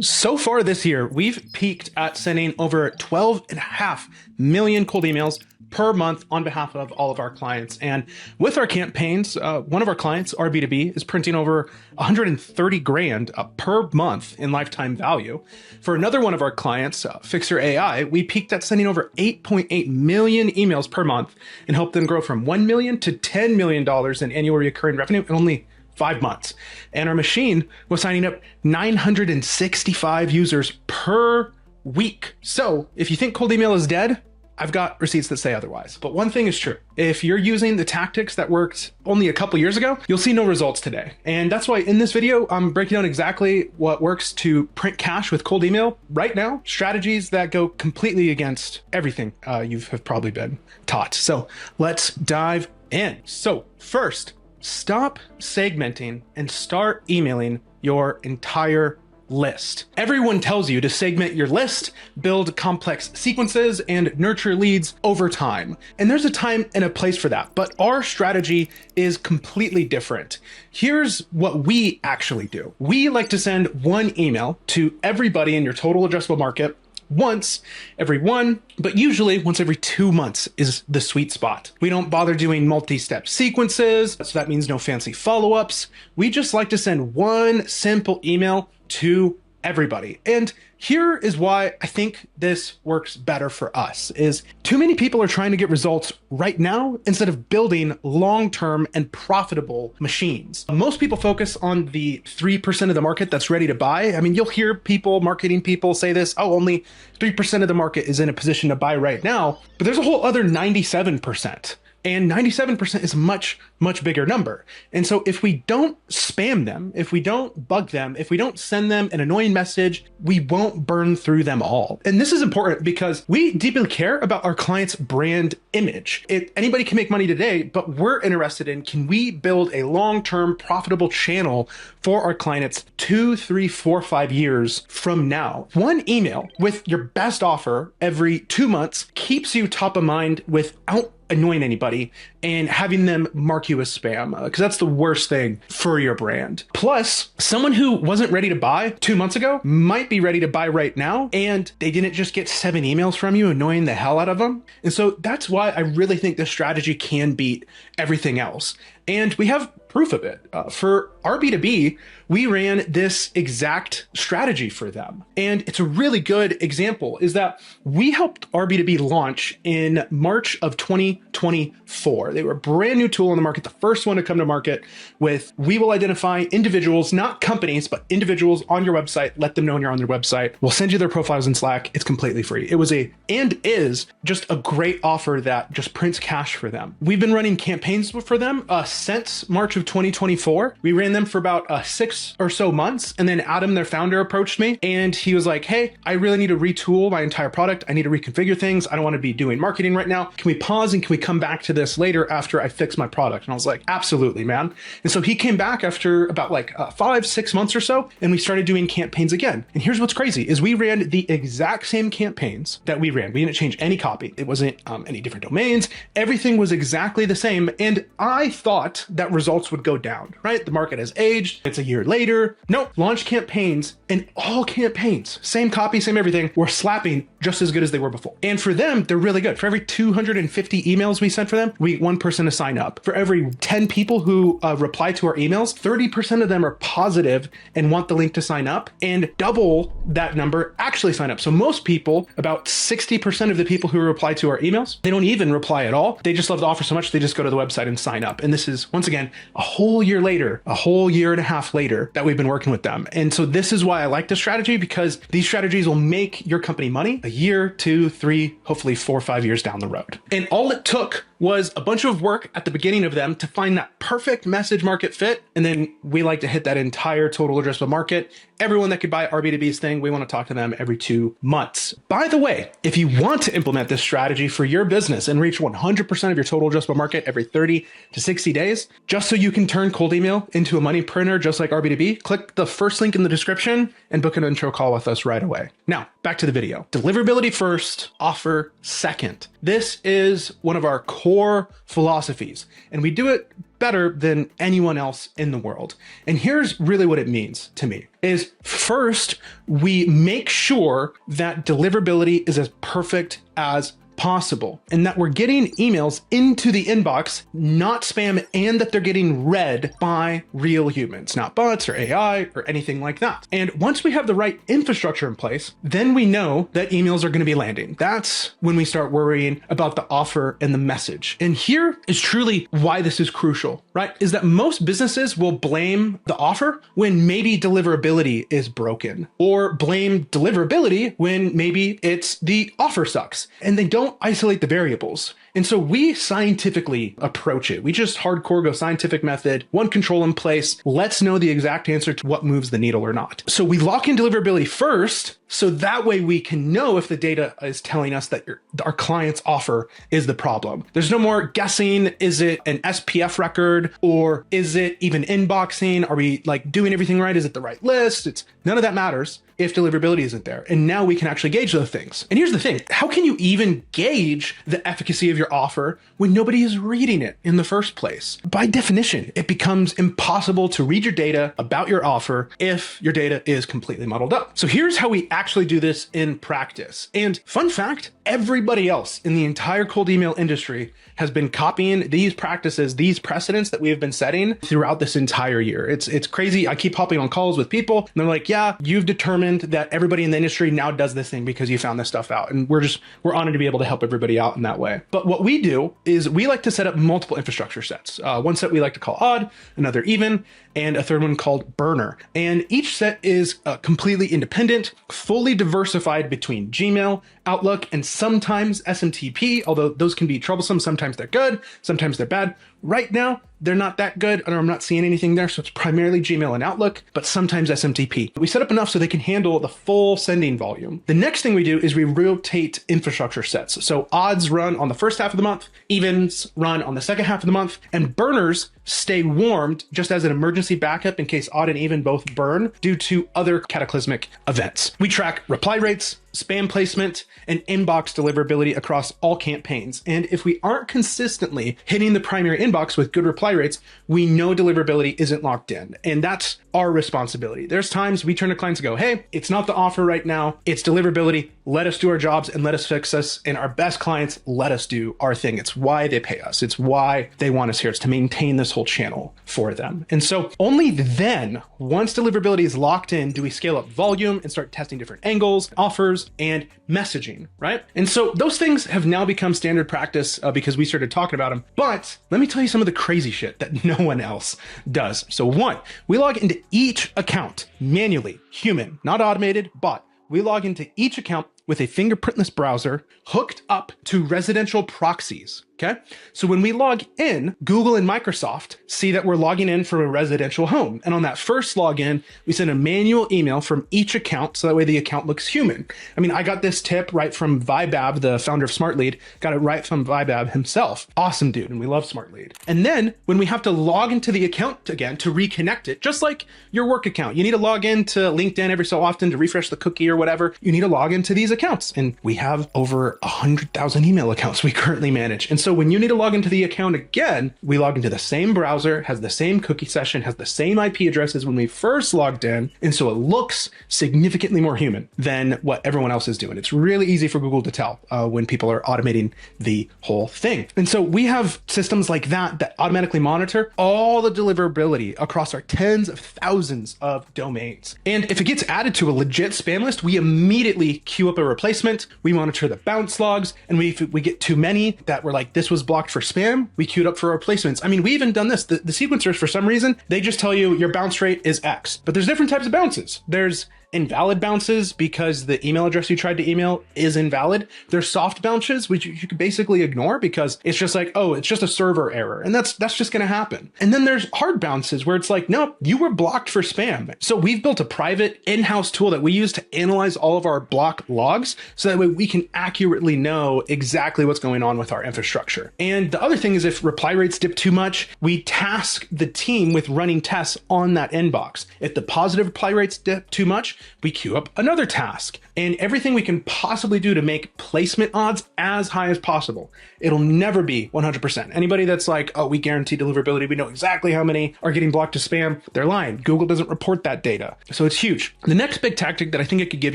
So far this year, we've peaked at sending over 12.5 million cold emails per month on behalf of all of our clients. And with our campaigns, one of our clients, our B2B, is printing over 130 grand per month in lifetime value. For another one of our clients, Fixer AI, we peaked at sending over 8.8 million emails per month and helped them grow from $1 million to $10 million in annual recurring revenue in only 5 months. And our machine was signing up 965 users per week. So if you think cold email is dead, I've got receipts that say otherwise. But one thing is true. If you're using the tactics that worked only a couple years ago, you'll see no results today. And that's why in this video, I'm breaking down exactly what works to print cash with cold email right now, strategies that go completely against everything you have probably been taught. So let's dive in. So first, stop segmenting and start emailing your entire list. Everyone tells you to segment your list, build complex sequences, and nurture leads over time. And there's a time and a place for that, but our strategy is completely different. Here's what we actually do. We like to send one email to everybody in your total addressable market once every 1, but usually once every 2 months is the sweet spot. We don't bother doing multi-step sequences, so that means no fancy follow-ups. We just like to send one simple email to everybody. And here is why I think this works better for us is too many people are trying to get results right now instead of building long-term and profitable machines. Most people focus on the 3% of the market that's ready to buy. I mean, you'll hear people, marketing people say this, oh, only 3% of the market is in a position to buy right now, but there's a whole other 97%. And 97% is a much, much bigger number. And so if we don't spam them, if we don't bug them, if we don't send them an annoying message, we won't burn through them all. And this is important because we deeply care about our client's brand image. Anybody can make money today, but we're interested in, can we build a long-term profitable channel for our clients 2, 3, 4, 5 years from now? One email with your best offer every 2 months keeps you top of mind without annoying anybody and having them mark you as spam, because that's the worst thing for your brand. Plus, someone who wasn't ready to buy 2 months ago might be ready to buy right now, and they didn't just get 7 emails from you, annoying the hell out of them. And so that's why I really think this strategy can beat everything else. And we have proof of it. For our B2B, we ran this exact strategy for them. And it's a really good example is that we helped our B2B launch in March of 2024. They were a brand new tool on the market, the first one to come to market with, we will identify individuals, not companies, but individuals on your website, let them know when you're on their website. We'll send you their profiles in Slack. It's completely free. It was and is just a great offer that just prints cash for them. We've been running campaigns for them since March of 2024. We ran them for about 6 or so months. And then Adam, their founder, approached me and he was like, hey, I really need to retool my entire product. I need to reconfigure things. I don't want to be doing marketing right now. Can we pause and can we come back to this later after I fix my product? And I was like, absolutely, man. And so he came back after about 5, 6 months or so, and we started doing campaigns again. And here's what's crazy is we ran the exact same campaigns that we ran. We didn't change any copy. It wasn't any different domains. Everything was exactly the same. And I thought that results would go down, right? The market has aged. It's a year later. Nope. Launch campaigns, and all campaigns, same copy, same everything, were slapping just as good as they were before. And for them, they're really good. For every 250 emails we sent for them, we get 1 person to sign up. For every 10 people who reply to our emails, 30% of them are positive and want the link to sign up, and double that number actually sign up. So most people, about 60% of the people who reply to our emails, they don't even reply at all. They just love the offer so much, they just go to the website and sign up. And this is, once again, a whole year later, a whole year and a half later that we've been working with them. And so this is why I like this strategy, because these strategies will make your company money a year, 2, 3, hopefully 4, 5 years down the road. And all it took was a bunch of work at the beginning of them to find that perfect message market fit. And then we like to hit that entire total addressable market. Everyone that could buy our B2B's thing, we want to talk to them every 2 months. By the way, if you want to implement this strategy for your business and reach 100% of your total addressable market every 30 to 60 days, just so you can turn cold email into a money printer just like our B2B, click the first link in the description and book an intro call with us right away. Now, back to the video. Deliverability first, offer second. This is one of our core philosophies, and we do it better than anyone else in the world. And here's really what it means to me is first, we make sure that deliverability is as perfect as possible and that we're getting emails into the inbox, not spam, and that they're getting read by real humans, not bots or AI or anything like that. And once we have the right infrastructure in place, then we know that emails are going to be landing. That's when we start worrying about the offer and the message. And here is truly why this is crucial, right? Is that most businesses will blame the offer when maybe deliverability is broken, or blame deliverability when maybe it's the offer sucks, and they don't isolate the variables. And so we scientifically approach it. We just hardcore go scientific method, one control in place. Let's know the exact answer to what moves the needle or not. So we lock in deliverability first, so that way we can know if the data is telling us that our client's offer is the problem. There's no more guessing. Is it an SPF record, or is it even inboxing? Are we like doing everything right? Is it the right list? It's none of that matters if deliverability isn't there. And now we can actually gauge those things. And here's the thing. How can you even gauge the efficacy of your offer when nobody is reading it in the first place? By definition, it becomes impossible to read your data about your offer if your data is completely muddled up. So here's how we actually do this in practice. And fun fact, everybody else in the entire cold email industry has been copying these practices, these precedents that we have been setting throughout this entire year. It's crazy. I keep hopping on calls with people and they're like, yeah, you've determined that everybody in the industry now does this thing because you found this stuff out. And we're honored to be able to help everybody out in that way. But what we do is we like to set up multiple infrastructure sets. One set we like to call odd, another even, and a third one called burner. And each set is completely independent, fully diversified between Gmail, Outlook, and sometimes SMTP, although those can be troublesome. Sometimes they're good, sometimes they're bad. Right now, they're not that good, and I'm not seeing anything there, so it's primarily Gmail and Outlook, but sometimes SMTP. We set up enough so they can handle the full sending volume. The next thing we do is we rotate infrastructure sets. So odds run on the first half of the month, evens run on the second half of the month, and burners stay warmed just as an emergency backup in case odd and even both burn due to other cataclysmic events. We track reply rates, spam placement, and inbox deliverability across all campaigns. And if we aren't consistently hitting the primary inbox with good reply rates, we know deliverability isn't locked in. And that's our responsibility. There's times we turn to clients and go, hey, it's not the offer right now, it's deliverability. Let us do our jobs and let us fix us. And our best clients let us do our thing. It's why they pay us. It's why they want us here. It's to maintain this whole channel for them. And so only then, once deliverability is locked in, do we scale up volume and start testing different angles, offers, and messaging, right? And so those things have now become standard practice because we started talking about them. But let me tell you some of the crazy shit that no one else does. So one, we log into each account manually, human, not automated, bot. We log into each account with a fingerprintless browser hooked up to residential proxies. Okay. So when we log in, Google and Microsoft see that we're logging in from a residential home. And on that first login, we send a manual email from each account. So that way the account looks human. I mean, I got this tip right from Vibab, the founder of SmartLead, got it right from Vibab himself. Awesome dude. And we love SmartLead. And then when we have to log into the account again to reconnect it, just like your work account, you need to log into LinkedIn every so often to refresh the cookie or whatever. You need to log into these accounts. And we have over 100,000 email accounts we currently manage. And so when you need to log into the account again, we log into the same browser, has the same cookie session, has the same IP address as when we first logged in. And so it looks significantly more human than what everyone else is doing. It's really easy for Google to tell when people are automating the whole thing. And so we have systems like that automatically monitor all the deliverability across our tens of thousands of domains. And if it gets added to a legit spam list, we immediately queue up a replacement. We monitor the bounce logs. And if we get too many that were like, this was blocked for spam, we queued up for replacements. I mean, we even done this. The sequencers, for some reason, they just tell you your bounce rate is X, but there's different types of bounces. There's invalid bounces because the email address you tried to email is invalid. There's soft bounces, which you could basically ignore because it's just like, oh, it's just a server error. And that's just going to happen. And then there's hard bounces where it's like, no, you were blocked for spam. So we've built a private in-house tool that we use to analyze all of our block logs. So that way we can accurately know exactly what's going on with our infrastructure. And the other thing is if reply rates dip too much, we task the team with running tests on that inbox. If the positive reply rates dip too much, we queue up another task, and everything we can possibly do to make placement odds as high as possible. It'll never be 100%. Anybody that's like, oh, we guarantee deliverability, we know exactly how many are getting blocked to spam, they're lying. Google doesn't report that data. So it's huge. The next big tactic that I think it could give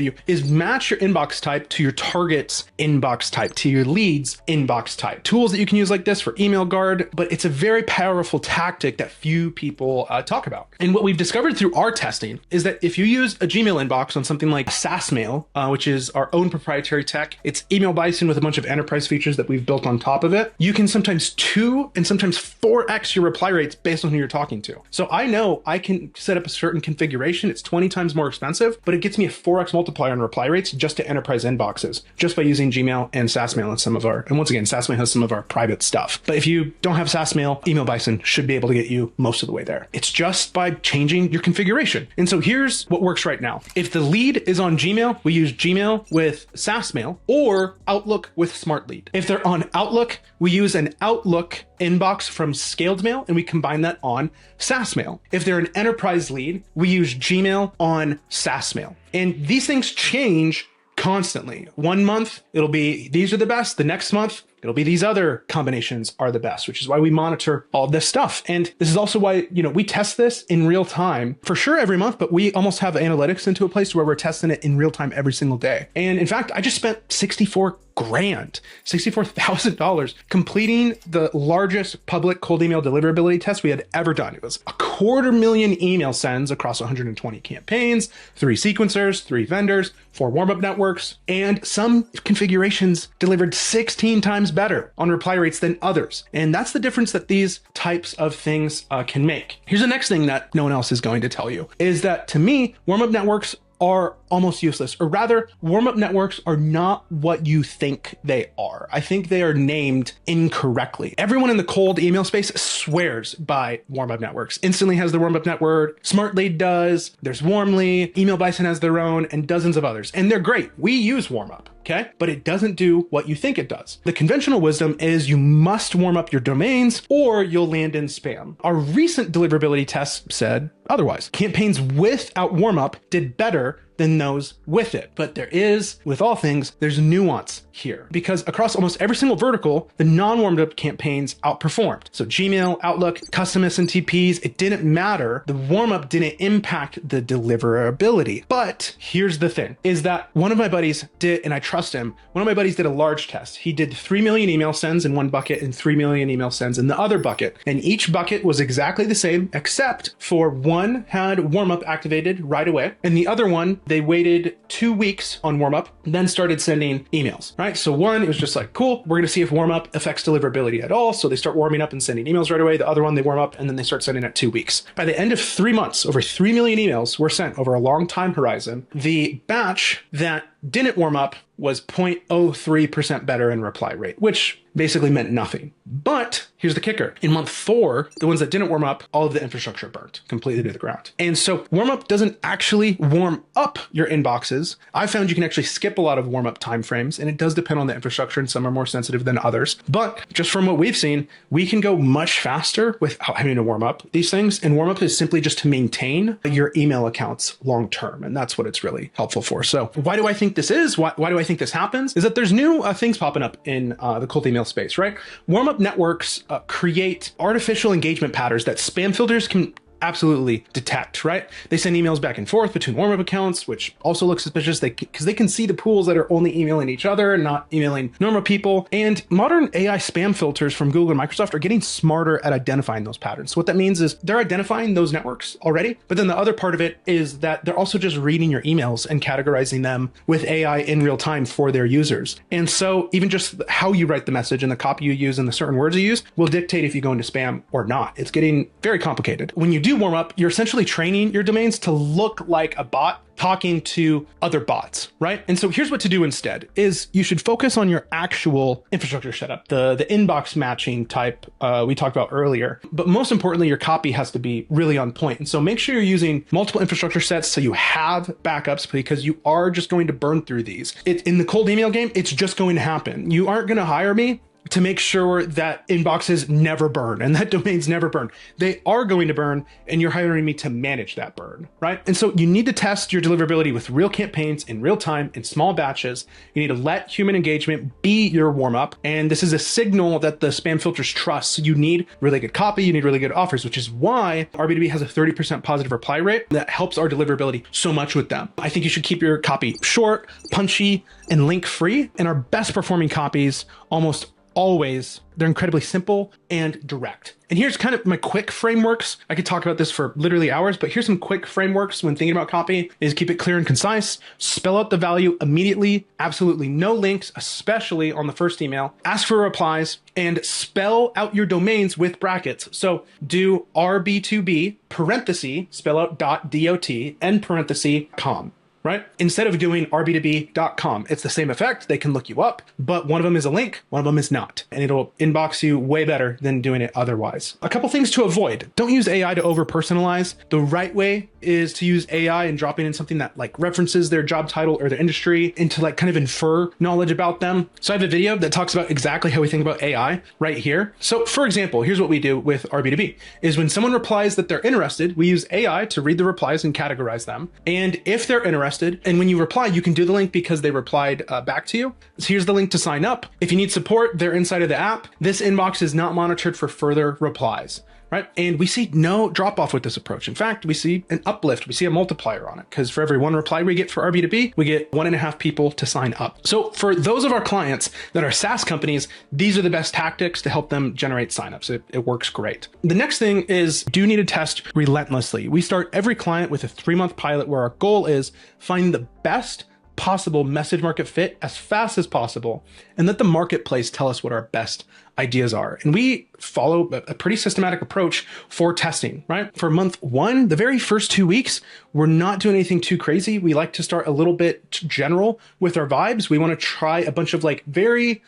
you is match your inbox type to your target's inbox type, to your lead's inbox type. Tools that you can use like this for email guard, but it's a very powerful tactic that few people talk about. And what we've discovered through our testing is that if you use a Gmail inbox on something like SaaS Mail, which is our own proprietary tech, it's email bison with a bunch of enterprise features that we've built on top of it. You can sometimes 2 and sometimes 4x your reply rates based on who you're talking to. So I know I can set up a certain configuration. It's 20 times more expensive, but it gets me a 4x multiplier on reply rates just to enterprise inboxes, just by using Gmail and SaaS Mail and once again, SaaS Mail has some of our private stuff. But if you don't have SaaS Mail, Email Bison should be able to get you most of the way there. It's just by changing your configuration. And so here's what works right now. If the lead is on Gmail, we use Gmail with SaaS Mail or Outlook with Smart Lead. If they're on Outlook, we use an Outlook inbox from Scaled Mail and we combine that on SaaS Mail. If they're an enterprise lead, we use Gmail on SaaS Mail. And these things change constantly. One month, it'll be, these are the best. The next month, it'll be these other combinations are the best, which is why we monitor all of this stuff. And this is also why, we test this in real time for sure every month, but we almost have analytics into a place where we're testing it in real time every single day. And in fact, I just spent $64,000 completing the largest public cold email deliverability test we had ever done. It was 250,000 email sends across 120 campaigns, 3 sequencers, 3 vendors, 4 warm-up networks, and some configurations delivered 16 times better on reply rates than others. And that's the difference that these types of things can make. Here's the next thing that no one else is going to tell you is that, to me, warm-up networks are almost useless, or rather, warm-up networks are not what you think they are. I think they are named incorrectly. Everyone in the cold email space swears by warm-up networks. Instantly has the warm-up network, Smart Lead does, there's Warmly, Email Bison has their own, and dozens of others. And they're great. We use warm-up. Okay, but it doesn't do what you think it does. The conventional wisdom is you must warm up your domains or you'll land in spam. Our recent deliverability tests said otherwise. Campaigns without warm up did better than those with it. But there is, with all things, there's nuance here because across almost every single vertical, the non-warmed up campaigns outperformed. So Gmail, Outlook, custom SMTPs, it didn't matter. The warm up didn't impact the deliverability. But here's the thing is that one of my buddies did, and I trust him, one of my buddies did a large test. He did 3 million email sends in one bucket and 3 million email sends in the other bucket. And each bucket was exactly the same, except for one had warm up activated right away. And the other one, they waited 2 weeks on warm up, then started sending emails, right? So one, it was just like, cool, we're going to see if warm up affects deliverability at all. So they start warming up and sending emails right away. The other one, they warm up and then they start sending at 2 weeks. By the end of 3 months, over 3 million emails were sent over a long time horizon. The batch that didn't warm up was 0.03% better in reply rate, which basically meant nothing. But here's the kicker. In month 4, the ones that didn't warm up, all of the infrastructure burnt completely to the ground. And so warm up doesn't actually warm up your inboxes. I found you can actually skip a lot of warm up timeframes, and it does depend on the infrastructure, and some are more sensitive than others. But just from what we've seen, we can go much faster without having to warm up these things. And warm up is simply just to maintain your email accounts long term. And that's what it's really helpful for. So why do I think this is? Why do I think this happens? Is that there's new things popping up in the cold email space, right? Warm-up networks create artificial engagement patterns that spam filters can absolutely detect, right? They send emails back and forth between warm-up accounts, which also looks suspicious because they can see the pools that are only emailing each other and not emailing normal people. And modern AI spam filters from Google and Microsoft are getting smarter at identifying those patterns. So what that means is they're identifying those networks already, but then the other part of it is that they're also just reading your emails and categorizing them with AI in real time for their users. And so even just how you write the message and the copy you use and the certain words you use will dictate if you go into spam or not. It's getting very complicated. When you do warm up, you're essentially training your domains to look like a bot talking to other bots, right? And so here's what to do instead is you should focus on your actual infrastructure setup, the inbox matching type we talked about earlier. But most importantly, your copy has to be really on point. And so make sure you're using multiple infrastructure sets so you have backups because you are just going to burn through these. In the cold email game, it's just going to happen. You aren't going to hire me to make sure that inboxes never burn and that domains never burn. They are going to burn, and you're hiring me to manage that burn, right? And so you need to test your deliverability with real campaigns in real time in small batches. You need to let human engagement be your warm up. And this is a signal that the spam filters trust. So you need really good copy, you need really good offers, which is why our B2B has a 30% positive reply rate that helps our deliverability so much with them. I think you should keep your copy short, punchy, and link free. And our best performing copies almost always, they're incredibly simple and direct. And here's kind of my quick frameworks. I could talk about this for literally hours, but here's some quick frameworks when thinking about copy is keep it clear and concise, spell out the value immediately, absolutely no links, especially on the first email, ask for replies, and spell out your domains with brackets. So do RB2B, parenthesis, spell out .dot, end parenthesis, com. Right? Instead of doing rb2b.com, it's the same effect. They can look you up, but one of them is a link, one of them is not. And it'll inbox you way better than doing it otherwise. A couple things to avoid. Don't use AI to over personalize. The right way is to use AI and dropping in something that like references their job title or their industry and to like kind of infer knowledge about them. So I have a video that talks about exactly how we think about AI right here. So for example, here's what we do with RB2B is when someone replies that they're interested, we use AI to read the replies and categorize them. And if they're interested, and when you reply, you can do the link because they replied back to you. So here's the link to sign up. If you need support, they're inside of the app. This inbox is not monitored for further replies, right? And we see no drop off with this approach. In fact, we see an uplift. We see a multiplier on it because for every one reply we get for RB2B, we get 1.5 people to sign up. So for those of our clients that are SaaS companies, these are the best tactics to help them generate signups. It works great. The next thing is do need to test relentlessly. We start every client with a 3-month pilot where our goal is find the best possible message market fit as fast as possible and let the marketplace tell us what our best ideas are. And we follow a pretty systematic approach for testing, right? For month 1, the very first 2 weeks, we're not doing anything too crazy. We like to start a little bit general with our vibes. We want to try a bunch of like very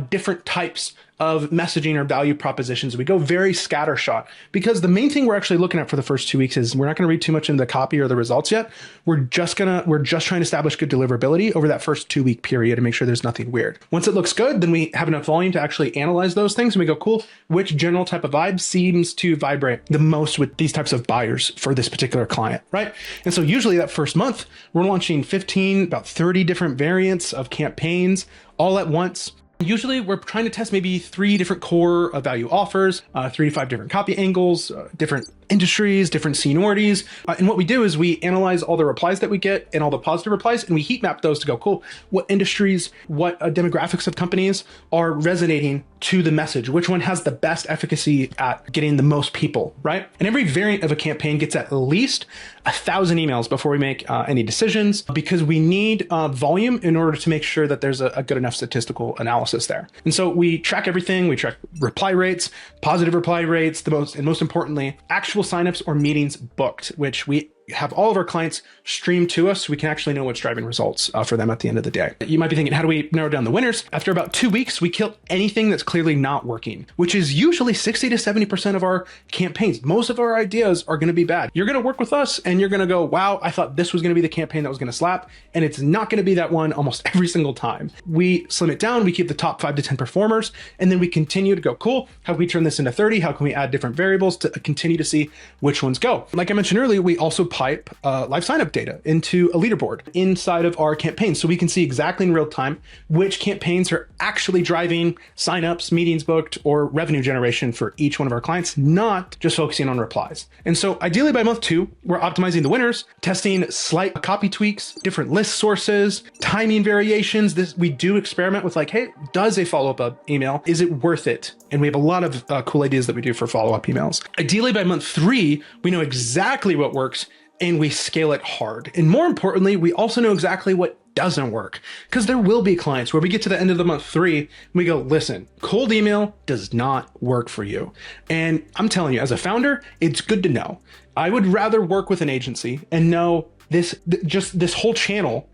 different types of messaging or value propositions. We go very scattershot because the main thing we're actually looking at for the first 2 weeks is we're not going to read too much into the copy or the results yet. We're just trying to establish good deliverability over that first 2-week period and make sure there's nothing weird. Once it looks good, then we have enough volume to actually analyze those things and we go, cool, which general type of vibe seems to vibrate the most with these types of buyers for this particular client, right? And so usually that first month, we're launching 15, about 30 different variants of campaigns all at once. Usually we're trying to test maybe 3 different core value offers, 3 to 5 different copy angles, different industries, different seniorities. And what we do is we analyze all the replies that we get and all the positive replies, and we heat map those to go, cool, what industries, what demographics of companies are resonating to the message? Which one has the best efficacy at getting the most people, right? And every variant of a campaign gets at least 1,000 emails before we make any decisions because we need volume in order to make sure that there's a good enough statistical analysis there. And so we track everything. We track reply rates, positive reply rates, most importantly, actual signups or meetings booked, which we have all of our clients stream to us so we can actually know what's driving results for them at the end of the day. You might be thinking, how do we narrow down the winners? After about 2 weeks, we kill anything that's clearly not working, which is usually 60 to 70% of our campaigns. Most of our ideas are going to be bad. You're going to work with us and you're going to go, wow, I thought this was going to be the campaign that was going to slap. And it's not going to be that one almost every single time. We slim it down. We keep the top 5 to 10 performers. And then we continue to go, cool, how can we turn this into 30? How can we add different variables to continue to see which ones go? Like I mentioned earlier, we also pipe live signup data into a leaderboard inside of our campaign. So we can see exactly in real time which campaigns are actually driving signups, meetings booked, or revenue generation for each one of our clients, not just focusing on replies. And so ideally by month 2, we're optimizing the winners, testing slight copy tweaks, different list sources, timing variations. We do experiment with like, hey, does a follow-up email, is it worth it? And we have a lot of cool ideas that we do for follow-up emails. Ideally by month 3, we know exactly what works and we scale it hard. And more importantly, we also know exactly what doesn't work because there will be clients where we get to the end of the month 3 and we go, listen, cold email does not work for you. And I'm telling you, as a founder, it's good to know. I would rather work with an agency and know this whole channel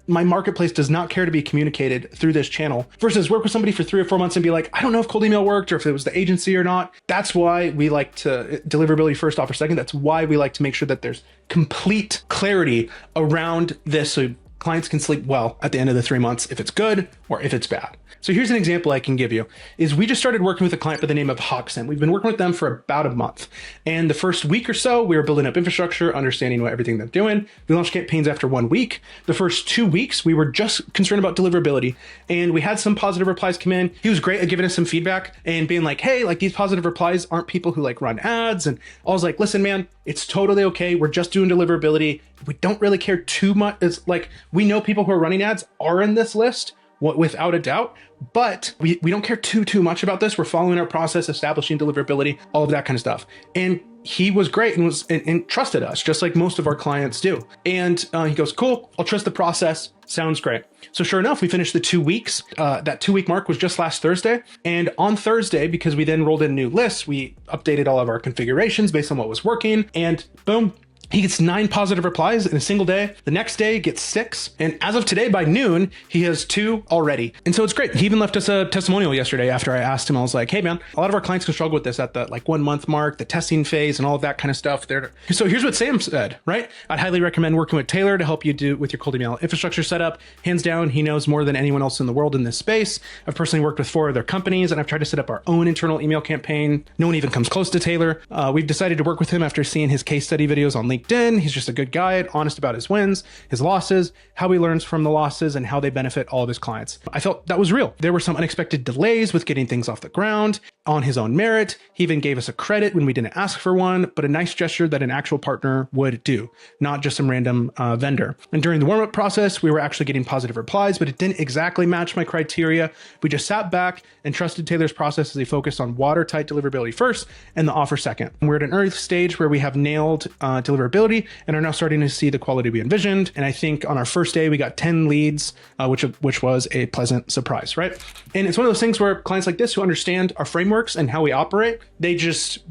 my marketplace does not care to be communicated through this channel versus work with somebody for 3 or 4 months and be like, I don't know if cold email worked or if it was the agency or not. That's why we like to deliverability first, offer second. That's why we like to make sure that there's complete clarity around this. So clients can sleep well at the end of the 3 months if it's good or if it's bad. So here's an example I can give you is we just started working with a client by the name of Hawkson. We've been working with them for about a month. And the first week or so, we were building up infrastructure, understanding what everything they're doing. We launched campaigns after 1 week. The first 2 weeks, we were just concerned about deliverability. And we had some positive replies come in. He was great at giving us some feedback and being like, hey, like these positive replies aren't people who like run ads. And I was like, listen, man, it's totally okay. We're just doing deliverability. We don't really care too much. It's like, we know people who are running ads are in this list without a doubt, but we don't care too much about this. We're following our process, establishing deliverability, all of that kind of stuff. And he was great and trusted us just like most of our clients do. And he goes, cool, I'll trust the process. Sounds great. So sure enough, we finished the 2 weeks. That 2 week mark was just last Thursday. And on Thursday, because we then rolled in new lists, we updated all of our configurations based on what was working, and boom, he gets 9 positive replies in a single day. The next day gets 6. And as of today, by noon, he has 2 already. And so it's great. He even left us a testimonial yesterday after I asked him. I was like, hey man, a lot of our clients can struggle with this at the like 1 month mark, the testing phase and all of that kind of stuff. So here's what Sam said, right? I'd highly recommend working with Taylor to help you do with your cold email infrastructure setup. Hands down, he knows more than anyone else in the world in this space. I've personally worked with 4 other companies and I've tried to set up our own internal email campaign. No one even comes close to Taylor. We've decided to work with him after seeing his case study videos on LinkedIn. He's just a good guy, honest about his wins, his losses, how he learns from the losses, and how they benefit all of his clients. I felt that was real. There were some unexpected delays with getting things off the ground on his own merit. He even gave us a credit when we didn't ask for one, but a nice gesture that an actual partner would do, not just some random vendor. And during the warm-up process, we were actually getting positive replies, but it didn't exactly match my criteria. We just sat back and trusted Taylor's process as he focused on watertight deliverability first and the offer second. We're at an early stage where we have nailed deliverability and are now starting to see the quality we envisioned. And I think on our first day, we got 10 leads, which was a pleasant surprise, right? And it's one of those things where clients like this who understand our frameworks and how we operate,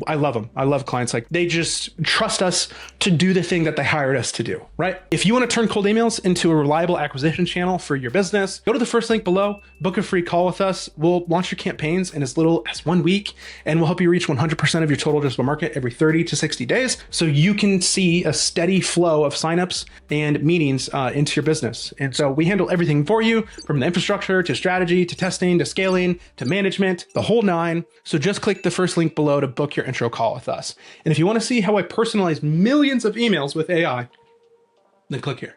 I love them. I love clients like they just trust us to do the thing that they hired us to do, right? If you want to turn cold emails into a reliable acquisition channel for your business, go to the first link below, book a free call with us. We'll launch your campaigns in as little as 1 week, and we'll help you reach 100% of your total addressable market every 30 to 60 days. So you can see a steady flow of signups and meetings into your business. And so we handle everything for you, from the infrastructure to strategy to testing to scaling to management, the whole 9. So just click the first link below to book your intro call with us. And if you want to see how I personalize millions of emails with AI, then click here.